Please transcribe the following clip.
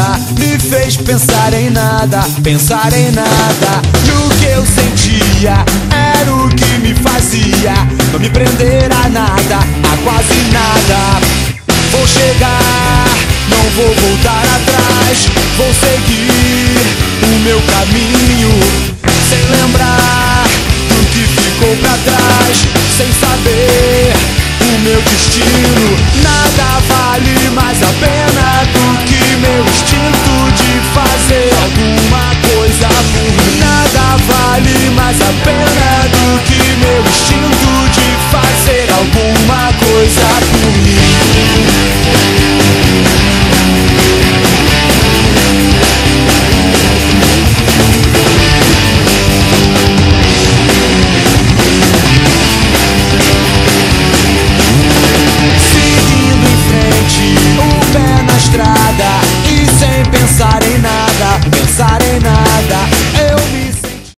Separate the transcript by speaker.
Speaker 1: nada me fez pensar em nada, pensar em nada. E o que eu sentia era o que me fazia não me prender a nada, a quase nada. Vou chegar, não vou voltar atrás, vou seguir o meu caminho, sem lembrar do que ficou pra trás, sem saber o meu destino. Nada vale mais a pena do que meu instinto de fazer alguma coisa por mim. Nada vale mais a pena do que meu instinto de fazer alguma coisa por mim. Estrada e sem pensar em nada, pensar em nada.